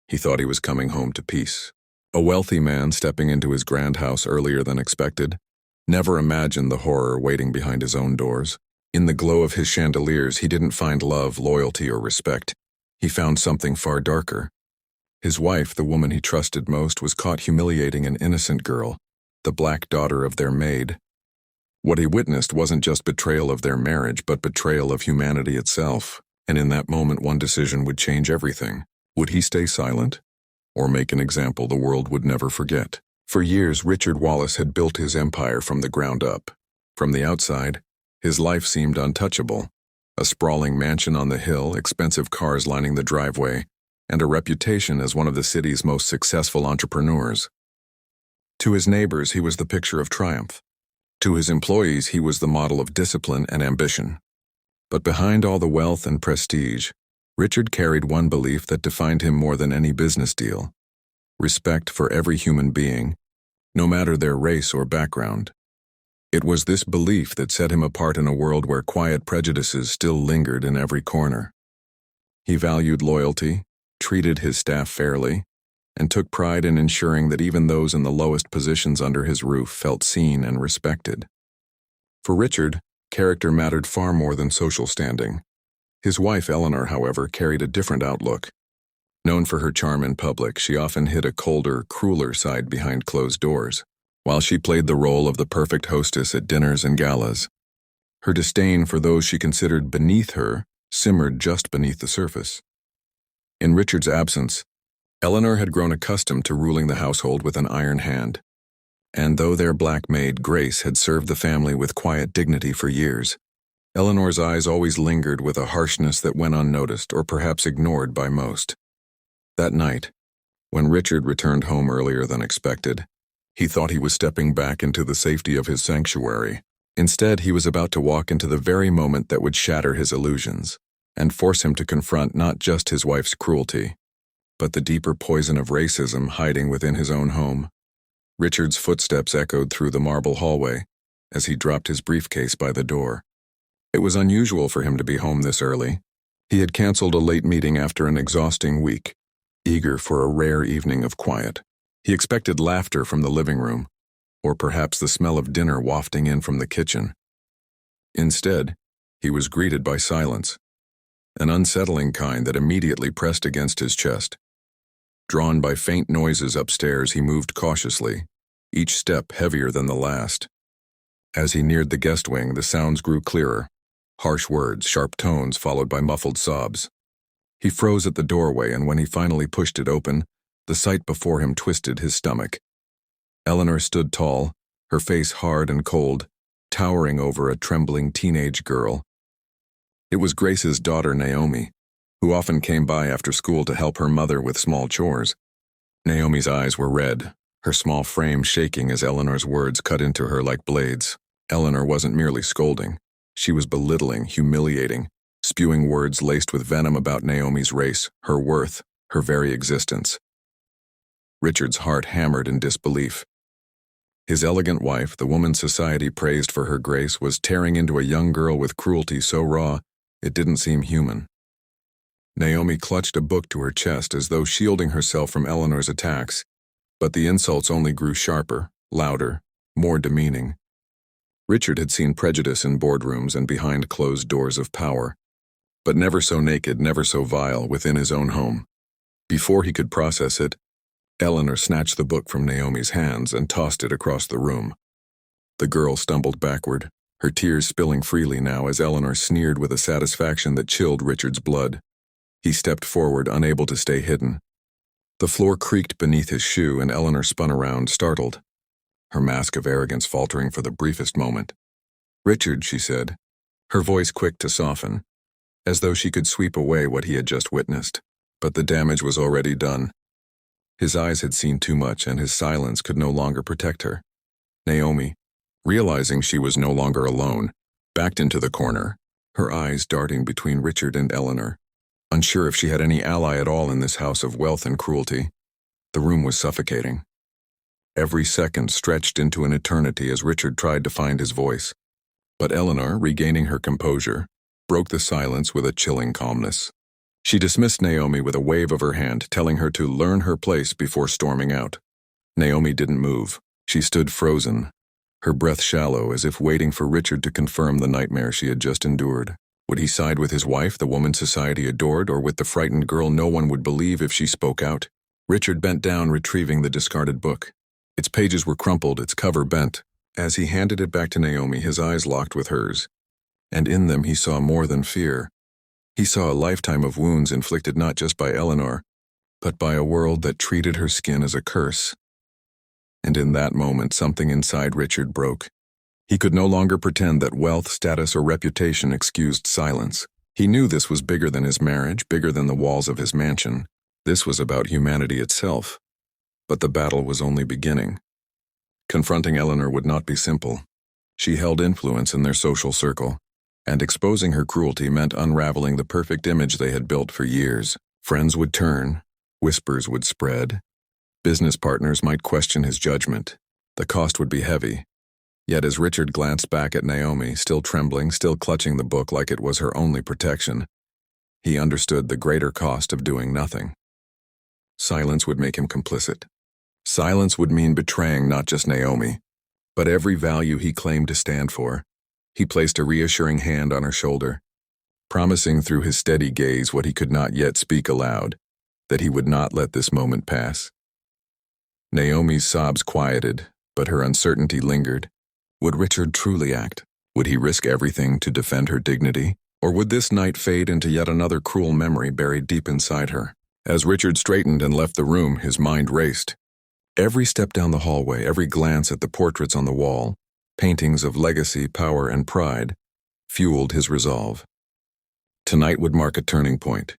He thought he was coming home to peace. A wealthy man stepping into his grand house earlier than expected. Never imagined the horror waiting behind his own doors. In the glow of his chandeliers, he didn't find love, loyalty, or respect. He found something far darker. His wife, the woman he trusted most, was caught humiliating an innocent girl, the black daughter of their maid. What he witnessed wasn't just betrayal of their marriage, but betrayal of humanity itself. And in that moment, one decision would change everything. Would he stay silent, or make an example the world would never forget? For years, Richard Wallace had built his empire from the ground up. From the outside, his life seemed untouchable. A sprawling mansion on the hill, expensive cars lining the driveway, and a reputation as one of the city's most successful entrepreneurs. To his neighbors, he was the picture of triumph. To his employees, he was the model of discipline and ambition. But behind all the wealth and prestige, Richard carried one belief that defined him more than any business deal: respect for every human being, no matter their race or background. It was this belief that set him apart in a world where quiet prejudices still lingered in every corner. He valued loyalty, treated his staff fairly, and took pride in ensuring that even those in the lowest positions under his roof felt seen and respected. For Richard, character mattered far more than social standing. His wife, Eleanor, however, carried a different outlook. Known for her charm in public, she often hid a colder, crueler side behind closed doors. While she played the role of the perfect hostess at dinners and galas, her disdain for those she considered beneath her simmered just beneath the surface. In Richard's absence, Eleanor had grown accustomed to ruling the household with an iron hand. And though their black maid, Grace, had served the family with quiet dignity for years, Eleanor's eyes always lingered with a harshness that went unnoticed or perhaps ignored by most. That night, when Richard returned home earlier than expected, he thought he was stepping back into the safety of his sanctuary. Instead, he was about to walk into the very moment that would shatter his illusions and force him to confront not just his wife's cruelty, but the deeper poison of racism hiding within his own home. Richard's footsteps echoed through the marble hallway as he dropped his briefcase by the door. It was unusual for him to be home this early. He had canceled a late meeting after an exhausting week, eager for a rare evening of quiet. He expected laughter from the living room, or perhaps the smell of dinner wafting in from the kitchen. Instead, he was greeted by silence, an unsettling kind that immediately pressed against his chest. Drawn by faint noises upstairs, he moved cautiously, each step heavier than the last. As he neared the guest wing, the sounds grew clearer, harsh words, sharp tones followed by muffled sobs. He froze at the doorway, and when he finally pushed it open, the sight before him twisted his stomach. Eleanor stood tall, her face hard and cold, towering over a trembling teenage girl. It was Grace's daughter, Naomi, who often came by after school to help her mother with small chores. Naomi's eyes were red, her small frame shaking as Eleanor's words cut into her like blades. Eleanor wasn't merely scolding. She was belittling, humiliating, spewing words laced with venom about Naomi's race, her worth, her very existence. Richard's heart hammered in disbelief. His elegant wife, the woman society praised for her grace, was tearing into a young girl with cruelty so raw it didn't seem human. Naomi clutched a book to her chest as though shielding herself from Eleanor's attacks, but the insults only grew sharper, louder, more demeaning. Richard had seen prejudice in boardrooms and behind closed doors of power, but never so naked, never so vile within his own home. Before he could process it, Eleanor snatched the book from Naomi's hands and tossed it across the room. The girl stumbled backward, her tears spilling freely now as Eleanor sneered with a satisfaction that chilled Richard's blood. He stepped forward, unable to stay hidden. The floor creaked beneath his shoe, and Eleanor spun around, startled, her mask of arrogance faltering for the briefest moment. "Richard," she said, her voice quick to soften, as though she could sweep away what he had just witnessed. But the damage was already done. His eyes had seen too much, and his silence could no longer protect her. Naomi, realizing she was no longer alone, backed into the corner, her eyes darting between Richard and Eleanor, unsure if she had any ally at all in this house of wealth and cruelty. The room was suffocating. Every second stretched into an eternity as Richard tried to find his voice. But Eleanor, regaining her composure, broke the silence with a chilling calmness. She dismissed Naomi with a wave of her hand, telling her to learn her place before storming out. Naomi didn't move. She stood frozen, her breath shallow, as if waiting for Richard to confirm the nightmare she had just endured. Would he side with his wife, the woman society adored, or with the frightened girl no one would believe if she spoke out? Richard bent down, retrieving the discarded book. Its pages were crumpled, its cover bent. As he handed it back to Naomi, his eyes locked with hers. And in them he saw more than fear. He saw a lifetime of wounds inflicted not just by Eleanor, but by a world that treated her skin as a curse. And in that moment, something inside Richard broke. He could no longer pretend that wealth, status, or reputation excused silence. He knew this was bigger than his marriage, bigger than the walls of his mansion. This was about humanity itself. But the battle was only beginning. Confronting Eleanor would not be simple. She held influence in their social circle, and exposing her cruelty meant unraveling the perfect image they had built for years. Friends would turn, whispers would spread, business partners might question his judgment. The cost would be heavy. Yet as Richard glanced back at Naomi, still trembling, still clutching the book like it was her only protection, he understood the greater cost of doing nothing. Silence would make him complicit. Silence would mean betraying not just Naomi, but every value he claimed to stand for. He placed a reassuring hand on her shoulder, promising through his steady gaze what he could not yet speak aloud, that he would not let this moment pass. Naomi's sobs quieted, but her uncertainty lingered. Would Richard truly act? Would he risk everything to defend her dignity? Or would this night fade into yet another cruel memory buried deep inside her? As Richard straightened and left the room, his mind raced. Every step down the hallway, every glance at the portraits on the wall, paintings of legacy, power, and pride, fueled his resolve. Tonight would mark a turning point,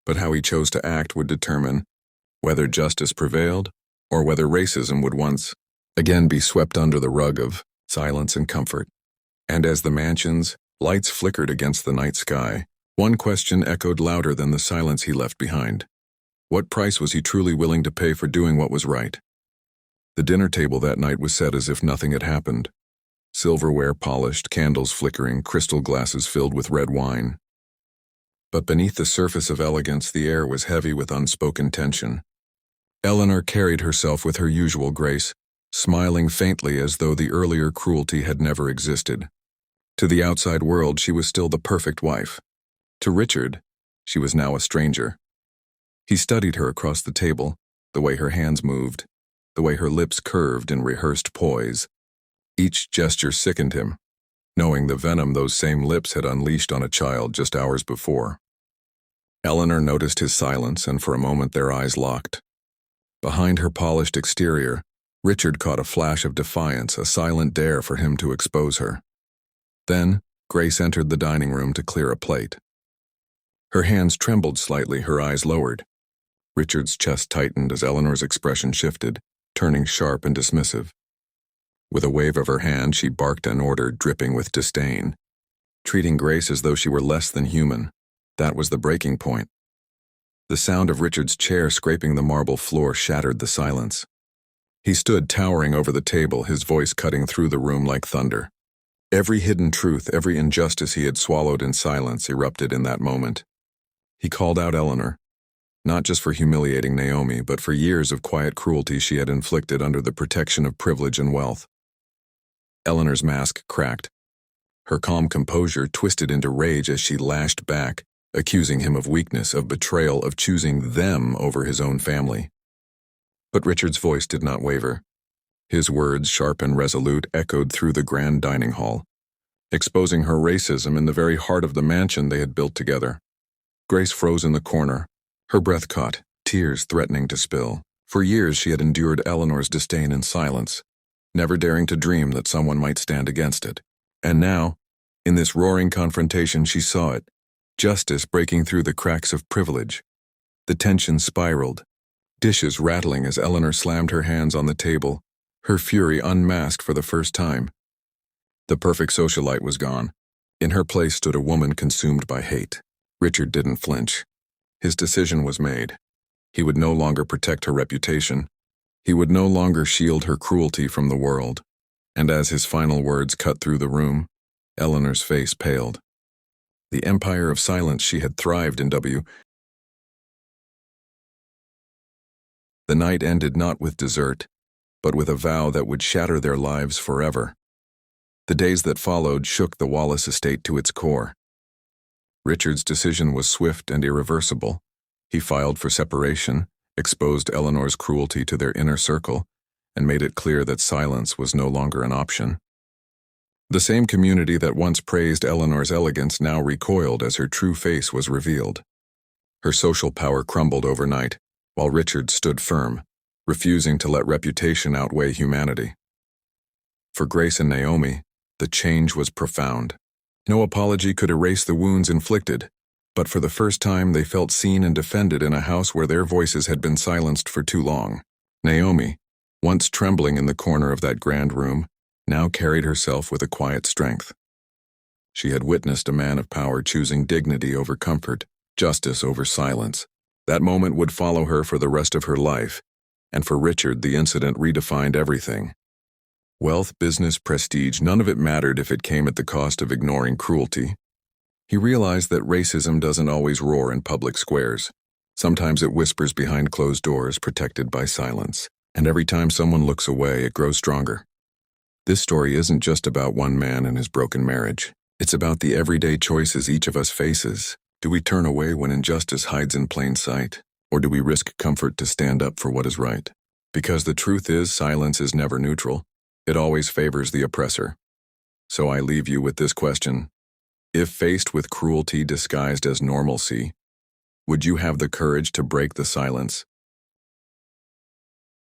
but how he chose to act would determine whether justice prevailed or whether racism would once again be swept under the rug of silence and comfort. And as the mansion's lights flickered against the night sky, one question echoed louder than the silence he left behind. What price was he truly willing to pay for doing what was right? The dinner table that night was set as if nothing had happened. Silverware polished, candles flickering, crystal glasses filled with red wine. But beneath the surface of elegance, the air was heavy with unspoken tension. Eleanor carried herself with her usual grace, smiling faintly as though the earlier cruelty had never existed. To the outside world, she was still the perfect wife. To Richard, she was now a stranger. He studied her across the table, the way her hands moved, the way her lips curved in rehearsed poise. Each gesture sickened him, knowing the venom those same lips had unleashed on a child just hours before. Eleanor noticed his silence, and for a moment their eyes locked. Behind her polished exterior, Richard caught a flash of defiance, a silent dare for him to expose her. Then, Grace entered the dining room to clear a plate. Her hands trembled slightly, her eyes lowered. Richard's chest tightened as Eleanor's expression shifted, turning sharp and dismissive. With a wave of her hand, she barked an order, dripping with disdain. Treating Grace as though she were less than human, that was the breaking point. The sound of Richard's chair scraping the marble floor shattered the silence. He stood towering over the table, his voice cutting through the room like thunder. Every hidden truth, every injustice he had swallowed in silence erupted in that moment. He called out Eleanor, not just for humiliating Naomi, but for years of quiet cruelty she had inflicted under the protection of privilege and wealth. Eleanor's mask cracked. Her calm composure twisted into rage as she lashed back, accusing him of weakness, of betrayal, of choosing them over his own family. But Richard's voice did not waver. His words, sharp and resolute, echoed through the grand dining hall, exposing her racism in the very heart of the mansion they had built together. Grace froze in the corner, her breath caught, tears threatening to spill. For years she had endured Eleanor's disdain in silence, never daring to dream that someone might stand against it. And now, in this roaring confrontation, she saw it, justice breaking through the cracks of privilege. The tension spiraled, dishes rattling as Eleanor slammed her hands on the table, her fury unmasked for the first time. The perfect socialite was gone. In her place stood a woman consumed by hate. Richard didn't flinch. His decision was made. He would no longer protect her reputation. He would no longer shield her cruelty from the world. And as his final words cut through the room, Eleanor's face paled. The empire of silence she had thrived in The night ended not with dessert, but with a vow that would shatter their lives forever. The days that followed shook the Wallace estate to its core. Richard's decision was swift and irreversible. He filed for separation, exposed Eleanor's cruelty to their inner circle, and made it clear that silence was no longer an option. The same community that once praised Eleanor's elegance now recoiled as her true face was revealed. Her social power crumbled overnight, while Richard stood firm, refusing to let reputation outweigh humanity. For Grace and Naomi, the change was profound. No apology could erase the wounds inflicted, but for the first time they felt seen and defended in a house where their voices had been silenced for too long. Naomi, once trembling in the corner of that grand room, now carried herself with a quiet strength. She had witnessed a man of power choosing dignity over comfort, justice over silence. That moment would follow her for the rest of her life, and for Richard the incident redefined everything. Wealth, business, prestige, none of it mattered if it came at the cost of ignoring cruelty. He realized that racism doesn't always roar in public squares. Sometimes it whispers behind closed doors, protected by silence. And every time someone looks away, it grows stronger. This story isn't just about one man and his broken marriage. It's about the everyday choices each of us faces. Do we turn away when injustice hides in plain sight? Or do we risk comfort to stand up for what is right? Because the truth is, silence is never neutral. It always favors the oppressor. So I leave you with this question. If faced with cruelty disguised as normalcy, would you have the courage to break the silence,